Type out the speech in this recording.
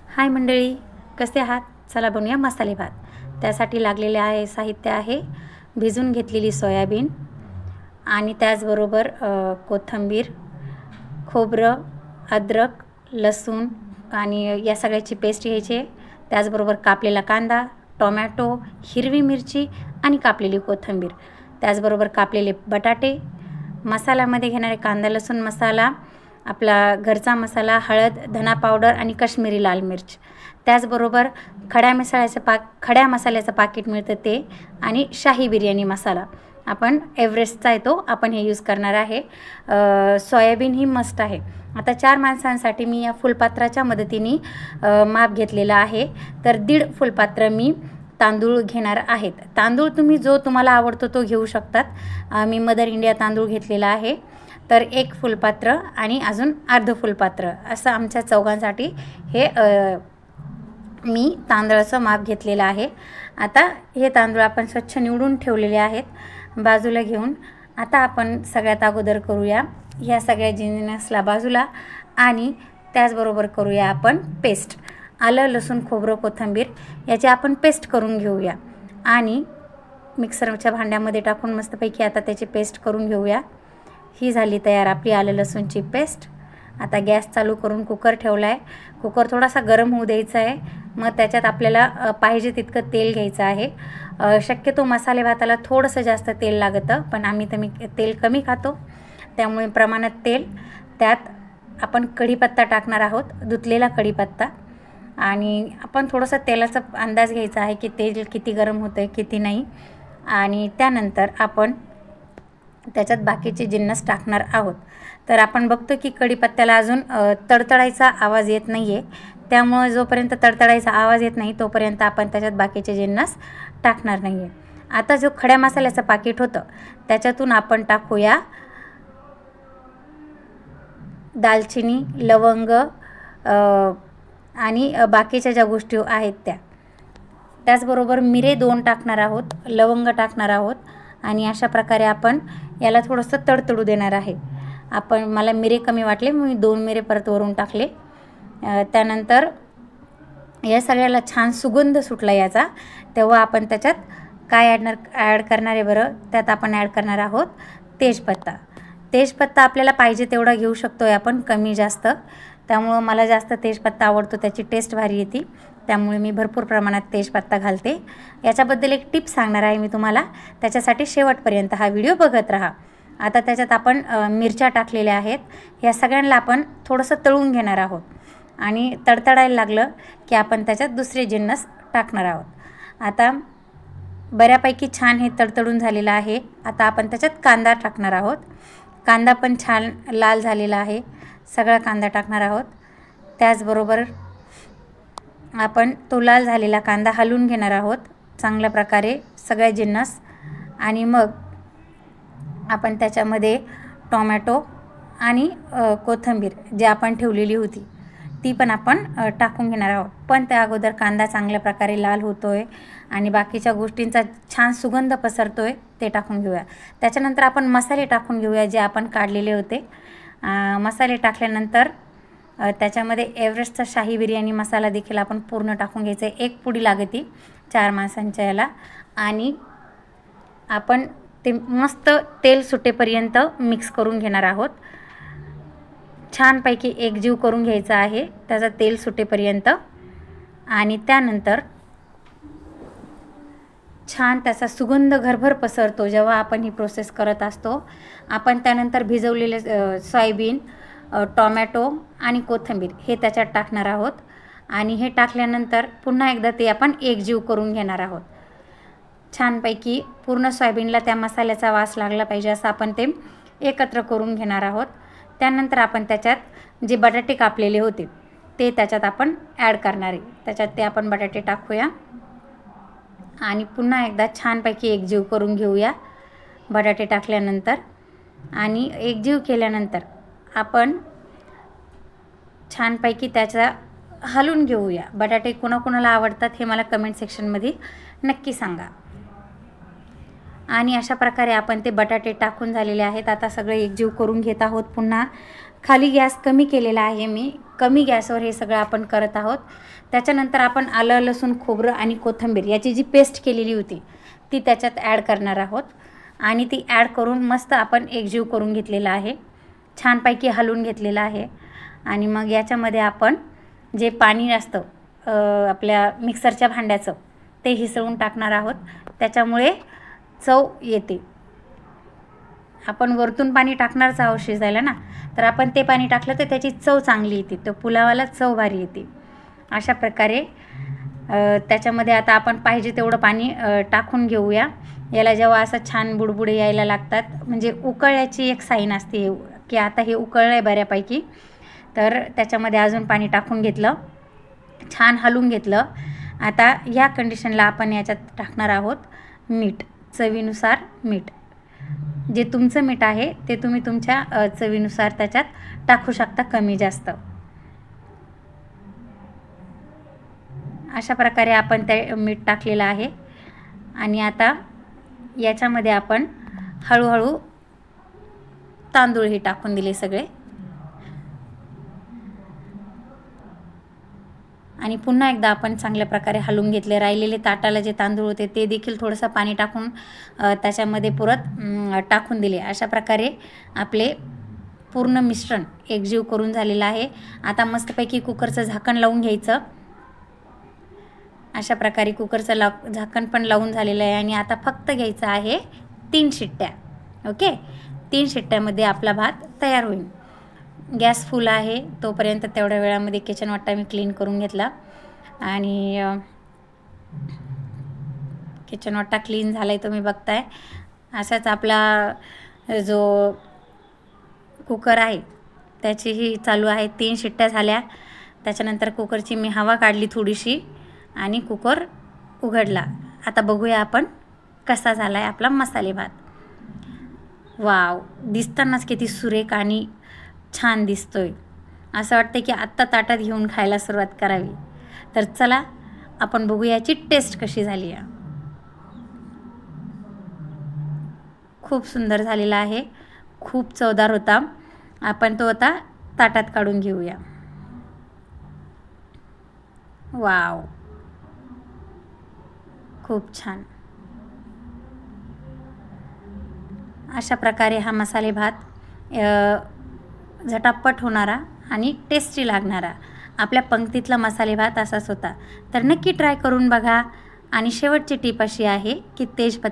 हाय मंडळी, कसे आहात? चला बनवूया मसाले भात. त्यासाठी लागलेले आहे साहित्य आहे भिजून घेतलेली सोयाबीन आणि त्याचबरोबर कोथिंबीर, खोबरं, अद्रक, लसूण आणि या सगळ्याची पेस्ट घ्यायची आहे. त्याचबरोबर कापलेला कांदा, टोमॅटो, हिरवी मिरची आणि कापलेली कोथिंबीर, त्याचबरोबर कापलेले बटाटे, मसाल्यामध्ये घेणारे कांदा लसूण मसाला, आपला घरचा मसाला, हळद, धना पावडर आणि काश्मीरी लाल मिर्च, त्याचबरोबर खड्या मसाल्याचं पाकीट मिळतं ते, आणि शाही बिर्याणी मसाला. आपण एव्हरेस्टचा आहे तो आपण हे यूज करणार आहे. सोयाबीन ही मस्ट आहे. आता 4 माणसांसाठी मी या फुलपात्राच्या मदतीने माप घेतलेला आहे. तर 1.5 फुलपात्र मी तांदूळ घेणार आहेत. तांदूळ तुम्ही जो तुम्हाला आवडतो तो घेऊ शकतात. मी मदर इंडिया तांदूळ घेतलेला आहे. तर 1 फुलपात्र आणि अजून अर्ध फुलपात्र असं आमच्या चौघांसाठी हे मी तांदळाचं माप घेतलेलं आहे. आता हे तांदूळ आपण स्वच्छ निवडून ठेवलेले आहेत बाजूला घेऊन. आता आपण सगळ्यात अगोदर करूया ह्या सगळ्या जिन्नसला बाजूला आणि त्याचबरोबर करूया आपण पेस्ट. आलं, लसूण, खोबरं, कोथिंबीर याची आपण पेस्ट करून घेऊया आणि मिक्सरच्या भांड्यामध्ये टाकून मस्तपैकी आता त्याची पेस्ट करून घेऊया. ही झाली तयार आपली आलं लसूणची पेस्ट. आता गॅस चालू करून कुकर ठेवला आहे. कुकर थोडासा गरम होऊ द्यायचा आहे. मग त्याच्यात आपल्याला पाहिजे तितकं तेल घ्यायचं आहे. शक्यतो मसाले भाताला थोडंसं जास्त तेल लागतं, पण आम्ही तेल कमी खातो, त्यामुळे प्रमाणात तेल. त्यात आपण कढीपत्ता टाकणार आहोत, धुतलेला कढीपत्ता. आणि आपण थोडंसं तेलाचा अंदाज घ्यायचा आहे की तेल किती गरम होतं आहे किती नाही. आणि त्यानंतर आपण त्याच्यात बाकीचे जिन्नस टाकणार आहोत. तर आपण बघतो की कढीपत्त्याला अजून तडतडायचा आवाज येत नाही आहे. त्यामुळे जोपर्यंत तडतडायचा आवाज येत नाही तोपर्यंत आपण त्याच्यात बाकीचे जिन्नस टाकणार नाही आहे. आता जो खड्या मसाल्याचं पाकीट होतं त्याच्यातून आपण टाकूया दालचिनी, लवंग आणि बाकीच्या ज्या गोष्टी आहेत त्या. त्याचबरोबर मिरे 2 टाकणार आहोत, लवंग टाकणार आहोत आणि अशा प्रकारे आपण याला थोडंसं तडतडू देणार आहे. मला मिरे कमी वाटले, मी 2 मिरे परत वरून टाकले. त्यानंतर या सगळ्याला छान सुगंध सुटला याचा, तेव्हा आपण त्याच्यात काय ॲड करणार आहे बरं. त्यात आपण ॲड करणार आहोत तेजपत्ता. तेजपत्ता आपल्याला पाहिजे तेवढा घेऊ शकतो आहे आपण, कमी जास्त. त्यामुळं मला जास्त तेजपत्ता आवडतो, त्याची टेस्ट भारी येते, त्यामुळे मी भरपूर प्रमाणात तेजपत्ता घालते. याच्याबद्दल एक टिप सांगणार आहे मी तुम्हाला, त्याच्यासाठी शेवटपर्यंत हा व्हिडिओ बघत राहा. आता त्याच्यात आपण मिरच्या टाकलेल्या आहेत. या सगळ्यांना आपण थोडंसं तळून घेणार आहोत आणि तडतडायला लागलं की आपण त्याच्यात दुसरे जिन्नस टाकणार आहोत. आता बऱ्यापैकी छान हे तडतडून झालेलं आहे. आता आपण त्याच्यात कांदा टाकणार आहोत. कांदा पण छान लाल झालेला आहे. सगळा कांदा टाकणार आहोत. त्याचबरोबर आपण तो लाल झालेला कांदा हलवून घेणार आहोत चांगल्या प्रकारे सगळ्या जिन्नस. आणि मग आपण त्याच्यामध्ये टोमॅटो आणि कोथिंबीर जी आपण ठेवलेली होती ती पण आपण टाकून घेणार आहोत. पण त्या अगोदर कांदा चांगल्या प्रकारे लाल होतो आहे आणि बाकीच्या गोष्टींचा छान सुगंध पसरतो आहे ते टाकून घेऊया. त्याच्यानंतर आपण मसाले टाकून घेऊया जे आपण काढलेले होते. मसाले टाकल्यानंतर त्याच्यामध्ये एव्हरेस्टचा शाही बिर्याणी मसाला देखील आपण पूर्ण टाकून घ्यायचा आहे. 1 पुडी लागते 4 माणसांच्या याला. आणि आपण ते मस्त तेल सुटेपर्यंत मिक्स करून घेणार आहोत. छानपैकी एकजीव करून घ्यायचा आहे त्याचा तेल सुटेपर्यंत. आणि त्यानंतर छान त्याचा सुगंध घरभर पसरतो जेव्हा आपण ही प्रोसेस करत असतो. आपण त्यानंतर भिजवलेले सोयाबीन, टोमॅटो आणि कोथिंबीर हे त्याच्यात टाकणार आहोत. आणि हे टाकल्यानंतर पुन्हा एकदा ते आपण एकजीव करून घेणार आहोत. छानपैकी पूर्ण सोयाबीनला त्या मसाल्याचा वास लागला पाहिजे असं आपण ते एकत्र करून घेणार आहोत. त्यानंतर आपण त्याच्यात जे बटाटे कापलेले होते ते त्याच्यात आपण ॲड करणार आहे. त्याच्यात ते आपण बटाटे टाकूया आणि पुन्हा एकदा छानपैकी एकजीव करून घेऊया बटाटे टाकल्यानंतर. आणि एकजीव केल्यानंतर आपण छानपैकी त्याचा हलवून घेऊया. बटाटे कोणाकोणाला आवडतात हे मला कमेंट सेक्शनमध्ये नक्की सांगा. आणि अशा प्रकारे आपण ते बटाटे टाकून झालेले आहेत. आता सगळे एकजीव करून घेत आहोत पुन्हा. खाली गॅस कमी केलेला आहे मी. कमी गॅसवर हे सगळं आपण करत आहोत. त्याच्यानंतर आपण आलं, लसूण, खोबरं आणि कोथिंबीर याची जी पेस्ट केलेली होती ती त्याच्यात ॲड करणार आहोत. आणि ती ॲड करून मस्त आपण एकजीव करून घेतलेला आहे. छानपैकी हलवून घेतलेला आहे. आणि मग याच्यामध्ये आपण जे पाणी असतं आपल्या मिक्सरच्या भांड्याचं ते हिसळून टाकणार आहोत. त्याच्यामुळे चव येते. आपण वरतून पाणी टाकणारच आहोत शिजायला ना, तर आपण ते पाणी टाकलं तर त्याची चव चांगली येते. तर पुलावाला चव भारी येते. अशा प्रकारे त्याच्यामध्ये आता आपण पाहिजे तेवढं पाणी टाकून घेऊया. याला जेव्हा असं छान बुडबुडे यायला लागतात म्हणजे उकळल्याची एक साईन असते की आता हे उकळलं आहे बऱ्यापैकी, तर त्याच्यामध्ये अजून पाणी टाकून घेतलं, छान हलवून घेतलं. आता या कंडिशनला आपण याच्यात टाकणार आहोत मीठ, चवीनुसार मीठ. जे तुमचं मीठ आहे ते तुम्ही तुमच्या चवीनुसार त्याच्यात टाकू शकता, कमी जास्त. अशा प्रकारे आपण ते मीठ टाकलेलं आहे. आणि आता याच्यामध्ये आपण हळूहळू तांदूळही टाकून दिले सगळे. आणि पुन्हा एकदा आपण चांगल्या प्रकारे हलवून घेतले. राहिलेले ताटाला जे तांदूळ होते ते देखील थोडंसं पाणी टाकून त्याच्यामध्ये परत टाकून दिले. अशा प्रकारे आपले पूर्ण मिश्रण एकजीव करून झालेलं आहे. आता मस्तपैकी कुकरचं झाकण लावून घ्यायचं. अशा प्रकारे कुकरचं झाकण पण लावून झालेलं आहे. आणि आता फक्त घ्यायचं आहे 3 शिट्ट्या. ओके, 3 शिट्ट्यामध्ये आपला भात तयार होईल. गॅस फुल आहे तोपर्यंत तेवढ्या वेळामध्ये किचन वाटा मी क्लीन करून घेतला. आणि किचन वाटा क्लीन झाला आहे तुम्ही बघताय. असाच आपला जो कुकर आहे त्याचीही चालू आहे. 3 शिट्ट्या झाल्या. त्याच्यानंतर कुकरची मी हवा काढली थोडीशी आणि कुकर उघडला. आता बघूया आपण कसा झाला आहे आपला मसाले भात. वाव, दिसतानाच किती सुरेख आणि छान दिसतोय. असं वाटतं की आत्ता ताटात घेऊन खायला सुरुवात करावी. तर चला आपण बघूया याची टेस्ट कशी झाली आहे. खूप सुंदर झालेला आहे, खूप चवदार होता. आपण तो आता ताटात काढून घेऊया. वाव, खूप छान. अशा प्रकारे हा मसाले भात झटापट होणारा आणि टेस्टी लागणारा आपल्या पंक्तीतला मसाले भात असाच होता. तर नक्की ट्राय करून बघा. आणि शेवटची टीप अशी आहे की तेजपत्ता